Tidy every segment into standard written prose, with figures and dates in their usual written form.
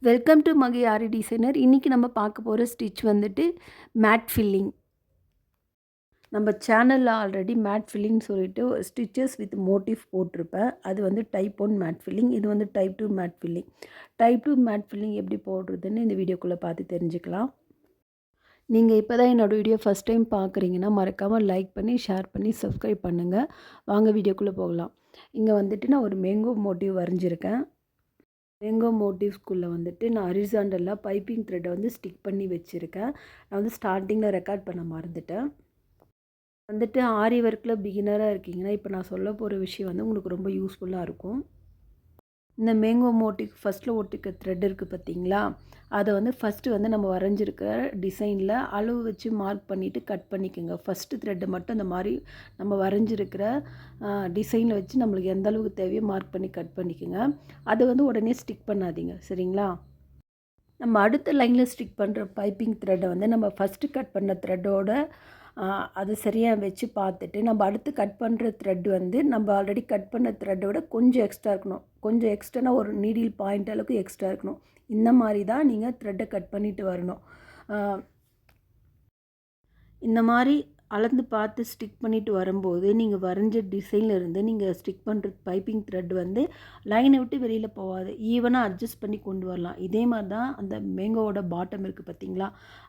Welcome to Magi Aari designer. இன்றைக்கி நம்ம பார்க்க போகிற ஸ்டிச் வந்துட்டு மேட் ஃபில்லிங். நம்ம சேனலில் ஆல்ரெடி மேட் ஃபில்லிங் சொல்லிட்டு ஸ்டிச்சஸ் வித் மோட்டிவ் போட்டிருப்பேன். அது வந்து டைப் 1 மேட் ஃபில்லிங், இது வந்து type 2 mat filling. Type 2 mat filling எப்படி போடுறதுன்னு இந்த வீடியோக்குள்ளே பார்த்து தெரிஞ்சுக்கலாம். நீங்கள் இப்போ தான் என்னோடய வீடியோ ஃபஸ்ட் டைம் பார்க்குறீங்கன்னா மறக்காமல் லைக் பண்ணி ஷேர் பண்ணி சப்ஸ்கிரைப் பண்ணுங்கள். வாங்க வீடியோக்குள்ளே போகலாம். இங்கே வந்துட்டு நான் ஒரு மேங்கோ மோட்டிவ் வரைஞ்சிருக்கேன். மேங்கோ மோட்டிவ்ஸ்குள்ளே வந்துட்டு நான் ஹரிசாண்டலாக பைப்பிங் த்ரெட்டை வந்து ஸ்டிக் பண்ணி வச்சுருக்கேன். நான் வந்து ஸ்டார்டிங்கில் ரெக்கார்ட் பண்ண மறந்துட்டேன். வந்துட்டு ஆரி ஒர்க்கில் பிகினராக இருக்கீங்கன்னா இப்போ நான் சொல்ல போகிற விஷயம் வந்து உங்களுக்கு ரொம்ப யூஸ்ஃபுல்லாக இருக்கும். இந்த மேங்கோ மோட்டிவ் ஃபஸ்ட்டில் ஒட்டிக்க த்ரெட் இருக்குது பார்த்தீங்களா, அதை வந்து ஃபஸ்ட்டு வந்து நம்ம வரைஞ்சிருக்கிற டிசைனில் அளவு வச்சு மார்க் பண்ணிவிட்டு கட் பண்ணிக்கோங்க. ஃபஸ்ட்டு த்ரெட்டை மட்டும் இந்த மாதிரி நம்ம வரைஞ்சிருக்கிற டிசைனில் வச்சு நம்மளுக்கு எந்த அளவுக்கு தேவையோ மார்க் பண்ணி கட் பண்ணிக்கோங்க. அதை வந்து உடனே ஸ்டிக் பண்ணாதீங்க, சரிங்களா? நம்ம அடுத்த லைனில் ஸ்டிக் பண்ணுற பைப்பிங் த்ரெட்டை வந்து நம்ம ஃபஸ்ட்டு கட் பண்ண த்ரெட்டோட அது சரியாக வச்சு பார்த்துட்டு நம்ம அடுத்து கட் பண்ணுற த்ரெட் வந்து நம்ம ஆல்ரெடி கட் பண்ண த்ரெட்டை விட கொஞ்சம் எக்ஸ்ட்ரா இருக்கணும். கொஞ்சம் எக்ஸ்ட்ரானா ஒரு நீடில் பாயிண்ட் அளவுக்கு எக்ஸ்ட்ரா இருக்கணும். இந்த மாதிரி தான் நீங்கள் த்ரெட்டை கட் பண்ணிவிட்டு வரணும். இந்த மாதிரி அளந்து பார்த்து ஸ்டிக் பண்ணிவிட்டு வரும்போது நீங்கள் வரைஞ்ச டிசைன்லேருந்து நீங்கள் ஸ்டிக் பண்ணுற பைப்பிங் த்ரெட் வந்து லைனை விட்டு வெளியில் போகாது, ஈவனாக அட்ஜஸ்ட் பண்ணி கொண்டு வரலாம். இதே மாதிரி தான் அந்த மேங்கோவோட பாட்டம் இருக்குது பார்த்தீங்களா,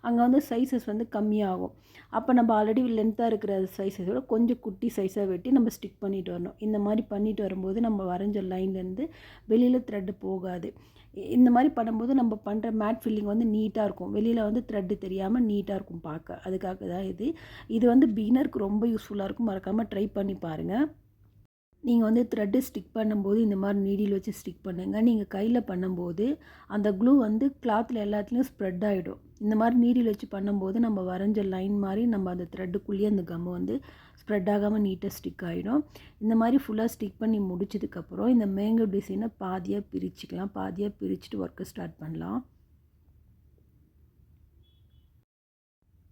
அங்கே வந்து சைஸஸ் வந்து கம்மியாகும். அப்போ நம்ம ஆல்ரெடி லென்த்தாக இருக்கிற சைஸஸோட கொஞ்சம் குட்டி சைஸாக வெட்டி நம்ம ஸ்டிக் பண்ணிட்டு வரணும். இந்த மாதிரி பண்ணிட்டு வரும்போது நம்ம வரைஞ்ச லைன்லேருந்து வெளியில் த்ரெட்டு போகாது. இந்த மாதிரி பண்ணும்போது நம்ம பண்ணுற மேட் ஃபில்லிங் வந்து நீட்டாக இருக்கும். வெளியில் வந்து த்ரெட்டு தெரியாமல் நீட்டாக இருக்கும் பார்க்க. அதுக்காக தான் இது வந்து பிகினருக்கு ரொம்ப யூஸ்ஃபுல்லாக இருக்கும். மறக்காமல் ட்ரை பண்ணி பாருங்கள். நீங்கள் வந்து த்ரெட்டு ஸ்டிக் பண்ணும்போது இந்த மாதிரி நீடில் வச்சு ஸ்டிக் பண்ணுங்கள். நீங்கள் கையில் பண்ணும்போது அந்த க்ளூ வந்து கிளாத்தில் எல்லாத்துலேயும் ஸ்ப்ரெட் ஆகிடும். இந்த மாதிரி நீடில் வச்சு பண்ணும்போது நம்ம வரைஞ்ச லைன் மாதிரி நம்ம அந்த த்ரெட்டுக்குள்ளேயே அந்த கம்மை வந்து ஸ்ப்ரெட் ஆகாமல் நீட்டாக ஸ்டிக் ஆகிடும். இந்த மாதிரி ஃபுல்லாக ஸ்டிக் பண்ணி முடிச்சதுக்கப்புறம் இந்த மேங்கோ டிசைனை பாதியாக பிரிச்சுக்கலாம். பாதியாக பிரிச்சுட்டு ஒர்க்கை ஸ்டார்ட் பண்ணலாம்.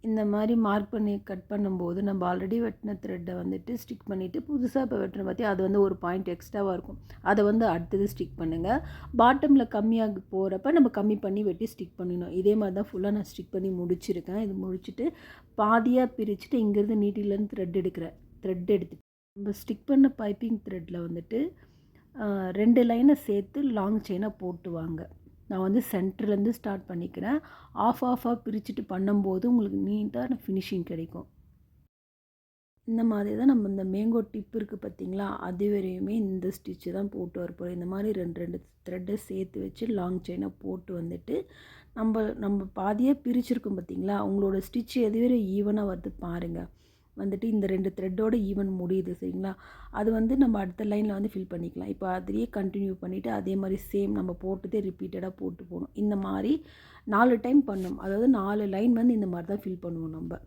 இந்த மாதிரி மார்க் பண்ணி கட் பண்ணும்போது நம்ம ஆல்ரெடி வெட்டின த்ரெட்டை வந்துட்டு ஸ்டிக் பண்ணிவிட்டு புதுசாக இப்போ வெட்டின பார்த்தி அது வந்து ஒரு பாயிண்ட் எக்ஸ்ட்ராவாக இருக்கும். அதை வந்து அடுத்தது ஸ்டிக் பண்ணுங்கள். பாட்டமில் கம்மியாக போகிறப்ப நம்ம கம்மி பண்ணி வெட்டி ஸ்டிக் பண்ணிடணும். இதே மாதிரி தான் ஃபுல்லாக நான் ஸ்டிக் பண்ணி முடிச்சிருக்கேன். இது முடிச்சுட்டு பாதியாக பிரிச்சுட்டு இங்கேருந்து நீட்டிலேருந்து த்ரெட் எடுத்துட்டு நம்ம ஸ்டிக் பண்ண பைப்பிங் த்ரெட்டில் வந்துட்டு 2 லைனை சேர்த்து லாங் செயினாக போட்டு வாங்க. நான் வந்து சென்டர்லேருந்து ஸ்டார்ட் பண்ணிக்கிறேன். ஆஃபாக பிரிச்சுட்டு பண்ணும்போது உங்களுக்கு நீட்டான ஃபினிஷிங் கிடைக்கும். இந்த மாதிரி தான் நம்ம இந்த மேங்கோ டிப் இருக்குது பார்த்திங்களா, அது வரையுமே இந்த ஸ்டிச்சு தான் போட்டு வரப்போகிறோம். இந்த மாதிரி 2 த்ரெட்டை சேர்த்து வச்சு லாங் செயினை போட்டு வந்துட்டு நம்ம பாதியாக பிரிச்சுருக்கோம் பார்த்திங்களா, உங்களோட ஸ்டிச் எதுவரை ஈவனாக வருது பாருங்கள். வந்துட்டு இந்த 2 த்ரெட்டோட ஈவன் முடியுது, சரிங்களா? அது வந்து நம்ம அடுத்த லைனில் வந்து ஃபில் பண்ணிக்கலாம். இப்போ அதிலேயே கண்டினியூ பண்ணிவிட்டு அதே மாதிரி சேம் நம்ம போட்டதே ரிப்பீட்டடாக போட்டு போகணும். இந்த மாதிரி 4 டைம் பண்ணணும். அதாவது 4 லைன் வந்து இந்த மாதிரி தான் ஃபில் பண்ணுவோம் நம்ம.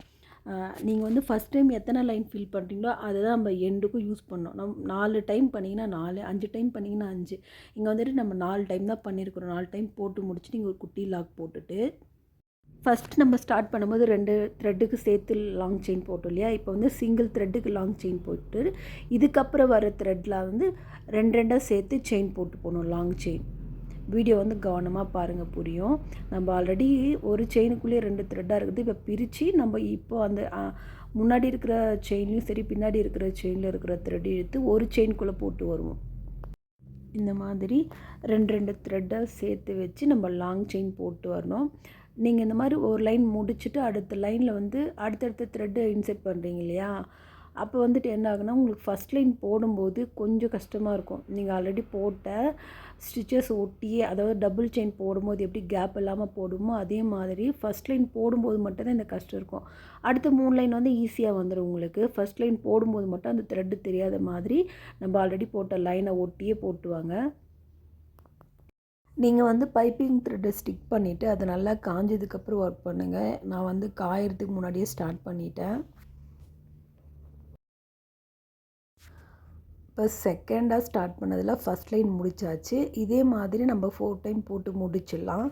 நீங்கள் வந்து ஃபஸ்ட் டைம் எத்தனை லைன் ஃபில் பண்ணுறீங்களோ அதை தான் நம்ம எண்டுக்கும் யூஸ் பண்ணணும். 4 டைம் பண்ணிங்கன்னா 4, 5 டைம் பண்ணிங்கன்னா 5. இங்கே வந்துட்டு நம்ம 4 டைம் தான் பண்ணியிருக்கிறோம். 4 டைம் போட்டு முடிச்சுட்டு இங்கே ஒரு குட்டி லாக் போட்டுட்டு ஃபஸ்ட்டு நம்ம ஸ்டார்ட் பண்ணும்போது 2 த்ரெட்டுக்கு சேர்த்து லாங் செயின் போட்டோம் இல்லையா, இப்போ வந்து சிங்கிள் த்ரெட்டுக்கு லாங் செயின் போட்டு இதுக்கப்புறம் வர த்ரெட்டில் வந்து 2 சேர்த்து செயின் போட்டு போகணும், லாங் செயின். வீடியோ வந்து கவனமாக பாருங்கள், புரியும். நம்ம ஆல்ரெடி ஒரு செயினுக்குள்ளேயே 2 த்ரெட்டாக இருக்குது. இப்போ பிரித்து நம்ம இப்போ அந்த முன்னாடி இருக்கிற செயின்லையும் சரி பின்னாடி இருக்கிற செயினில் இருக்கிற த்ரெட் எடுத்து ஒரு செயின்குள்ளே போட்டு வருவோம். இந்த மாதிரி 2 த்ரெட்டை சேர்த்து வச்சு நம்ம லாங் செயின் போட்டு வரணும். நீங்கள் இந்த மாதிரி ஒரு லைன் முடிச்சுட்டு அடுத்த லைனில் வந்து அடுத்தடுத்த த்ரெட்டை இன்செர்ட் பண்ணுறீங்க இல்லையா, அப்போ வந்துட்டு என்ன ஆகுனா உங்களுக்கு ஃபஸ்ட் லைன் போடும்போது கொஞ்சம் கஷ்டமாக இருக்கும். நீங்கள் ஆல்ரெடி போட்ட ஸ்டிச்சஸ் ஒட்டியே, அதாவது டபுள் செயின் போடும்போது எப்படி கேப் இல்லாமல் போடுமோ அதே மாதிரி ஃபஸ்ட் லைன் போடும்போது மட்டும்தான் இந்த கஷ்டம் இருக்கும். அடுத்த 3 லைன் வந்து ஈஸியாக வந்துடும் உங்களுக்கு. ஃபஸ்ட் லைன் போடும்போது மட்டும் அந்த த்ரெட்டு தெரியாத மாதிரி நம்ம ஆல்ரெடி போட்ட லைனை ஒட்டியே போட்டுவாங்க. நீங்கள் வந்து பைப்பிங் த்ரெட்டை ஸ்டிக் பண்ணிவிட்டு அது நல்லா காஞ்சதுக்கப்புறம் ஒர்க் பண்ணுங்கள். நான் வந்து காயறதுக்கு முன்னாடியே ஸ்டார்ட் பண்ணிட்டேன். இப்போ செகண்டாக ஸ்டார்ட் பண்ணதில் ஃபஸ்ட் லைன் முடிச்சாச்சு. இதே மாதிரி நம்ம 4 டைம் போட்டு முடிச்சிடலாம்.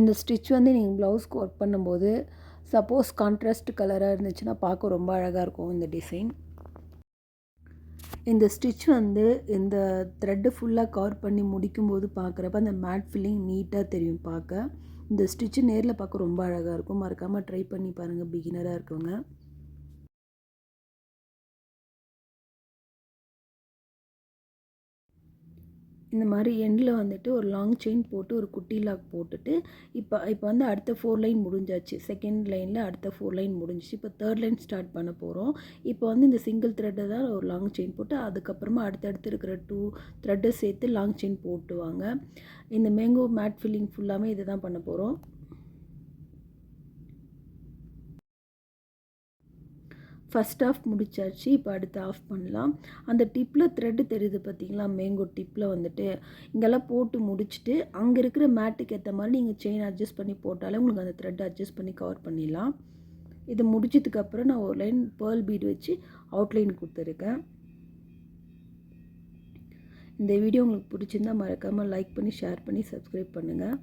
இந்த ஸ்டிச் வந்து நீங்கள் ப்ளவுஸ்க்கு ஒர்க் பண்ணும்போது சப்போஸ் கான்ட்ராஸ்ட் கலராக இருந்துச்சுன்னா பார்க்க ரொம்ப அழகாக இருக்கும் இந்த டிசைன். இந்த ஸ்டிச் வந்து இந்த த்ரெட்டு ஃபுல்லாக கவர் பண்ணி முடிக்கும்போது பார்க்குறப்ப அந்த மேட் ஃபில்லிங் நீட்டாக தெரியும் பார்க்க. இந்த ஸ்டிச்சு நேரில் பார்க்க ரொம்ப அழகாக இருக்கும். மறக்காமல் ட்ரை பண்ணி பாருங்கள் பிகினராக இருக்கவங்க. இந்த மாதிரி எண்டில் வந்துட்டு ஒரு லாங் செயின் போட்டு ஒரு குட்டி லாக் போட்டுட்டு இப்போ வந்து அடுத்த 4 லைன் முடிஞ்சாச்சு. செகண்ட் லைனில் அடுத்த 4 லைன் முடிஞ்சிச்சு. இப்போ தேர்ட் லைன் ஸ்டார்ட் பண்ண போகிறோம். இப்போ வந்து இந்த சிங்கிள் த்ரெட்டை தான் ஒரு லாங் செயின் போட்டு அதுக்கப்புறமா அடுத்தடுத்து இருக்கிற 2 த்ரெட்டை சேர்த்து லாங் செயின் போட்டுவாங்க. இந்த மேங்கோ மேட் ஃபில்லிங் ஃபுல்லாமே இதை தான் பண்ண போகிறோம். ஃபஸ்ட் ஆஃப் முடிச்சாச்சு. இப்போ அடுத்து ஆஃப் பண்ணலாம். அந்த டிப்பில் த்ரெட்டு தெரியுது பார்த்தீங்களா, மேங்கோ டிப்பில் வந்துட்டு இங்கெல்லாம் போட்டு முடிச்சுட்டு அங்கே இருக்கிற மேட்டுக்கு ஏற்ற மாதிரி நீங்கள் செயின் அட்ஜஸ்ட் பண்ணி போட்டாலே உங்களுக்கு அந்த த்ரெட் அட்ஜஸ்ட் பண்ணி கவர் பண்ணிடலாம். இது முடிச்சதுக்கப்புறம் நான் ஒரு லைன் பேர்ல் பீட் வச்சு அவுட்லைன் கொடுத்துருக்கேன். இந்த வீடியோ உங்களுக்கு பிடிச்சிருந்தால் மறக்காமல் லைக் பண்ணி ஷேர் பண்ணி சப்ஸ்கிரைப் பண்ணுங்கள்.